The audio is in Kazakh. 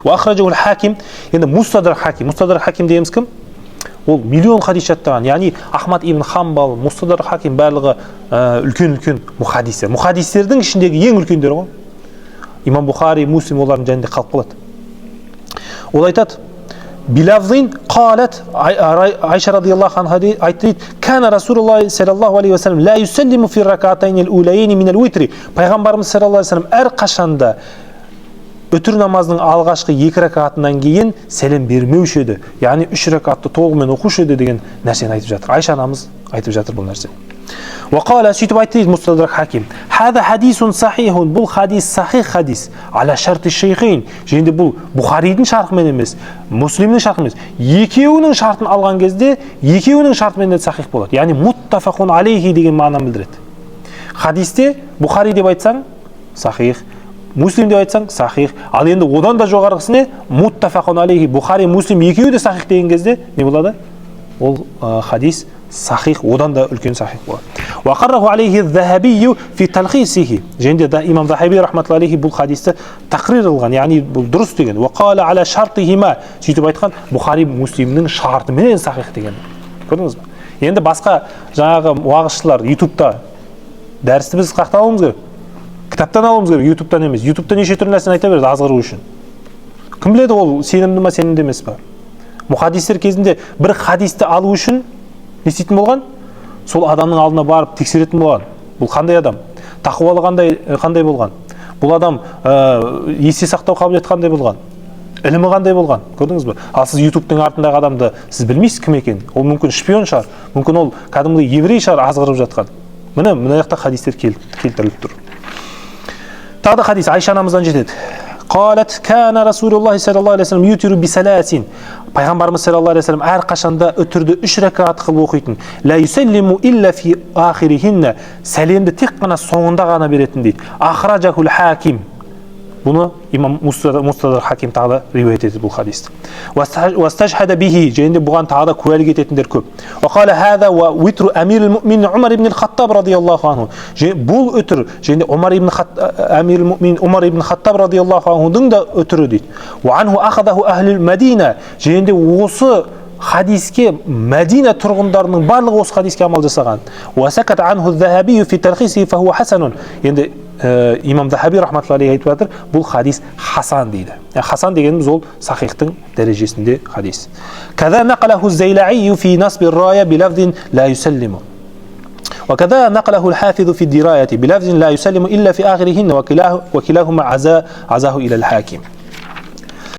Уахраджахул хаким, енді мустадрак хаким дейміз кім? Ол миллион хадис жаттаған, яғни Ахмад ибн Хамбал, мустадрак хаким барлығы үлкен мұхадистер. Мұхадистердің ішіндегі ең үлкендері ғой. Имам Бухари, Муслим олардың жанында қалып қалады. Ол айтады, билавзин қалат, Айша радиаллаху анха айтты, кана Расулуллах саллаллаху алейхи ва саллям ла юсаллиму фи ракатайнил улайни минал уитри. Пайғамбарымыз саллаллаху алейхи ва саллям әрқашанда үтір намазының алғашқы 2 ракатынан кейін сәлем бермеуші еді. Яғни 3 ракатты толығымен оқушы еді деген нәрсені айтып жатыр. Айша анамыз айтып жатыр бұл нәрсе. Уақала сөйтіп айтты дейді мустадрак хаким. Хада хадисун сахихун, бұл хадис сахих хадис. Аля шарты шейхин. Және бұл Бухаридің шарқымен емес, Муслимнің шарқымен емес. Екеуінің шартын алған кезде, екеуінің шартымен де сахих болады. Яғни муттафақун алейхи деген мағынаны білдіреді. Хадисте Бухари деп айтсаң сахих, Муслим деп айтсаң сахих. Ал енді одан да жоғарғысы не? Муттафақун алейхи. Бухари, Муслим екеуі де сахих деген кезде не болады? Ол хадис сахих, одан да үлкен сахих болады. Уақарраху алейхи захабию фи талхисихи. Және де имам Захаби рахматуллахи алейхи бұл хадисті тақрир қылған, яғни бұл дұрыс деген. Уақала аля шартихима. Сөйтіп айтқан Бухари, Муслимнің шартымен сахих деген. Көрдіңіз бе? Енді басқа жаңағы уағызшылар ютубта дәрісті біз қақта алуымыз керек. Кітаптан алуымыз керек, ютубтан емес. Ютубта неше түрлі нәрсені айта береді азғыру үшін. Кім біледі ол сенімді ма, сенімді емес па? Мұхадистер кезінде бір хадисті алу үшін не істейтін болған? Сол адамның алдына барып тексеретін болған. Бұл қандай адам? Тақуалы қандай болған? Бұл адам есте сақтау қабілеті қандай болған? Ілімі қандай болған? Көрдіңіз бе? Ал сіз ютубтың артындағы адамды сіз білмейсіз кім екен? Ол мүмкін шпион шығар, мүмкін ол кәдімгі еврей шығар азғырып жатқан. Міне жақта хадистер келтіріліп тұр. Тағы да хадис Айша анамыздан жетеді. Қалат кана Расулуллах саллаллаху алейхи ва саллям ютиру бисаласин. Пайғамбарымыз саллаллаху алейхи ва саллям әрқашанда үтірді 3 ракат қылып оқитын. Ла юсаллиму илля фи ахирихинна. Сәлемді тек қана соңында ғана беретін дейді. Ахраджахул хаким. Бұны имам Мустадрак хаким тағы да риуаят етеді бұл хадисті. Уастажхада бихи. Және де бұған тағы да куәлік ететіндер көп. Уақала хада ва уитру амирул муъмин Умар ибн Хаттаб радиаллаху анху. Бұл үтір және де амирул муъмин Умар ибн Хаттаб радиаллаху анхудың да үтірі дейді. Ва анху ахадаху ахлил Мадина. Және де осы хадиске Мәдина тұрғындарының барлығы осы хадиске амал жасаған. Уасакат анху захабию фи талхиси фахуа хасанун. Енді имам Захаби рахматуллахи алейхи айтып жатыр, бұл хадис хасан дейді. Хасан дегеніміз ол сахихтың дәрежесінде хадис. Када нақалаху зейлаи фи насби рая билафзин ла юсаллиму. وكذا نقله الحافظ في الدراية بلفظ لا يسلم إلا في آخرهن وكلاهما عزاه إلى الحاكم.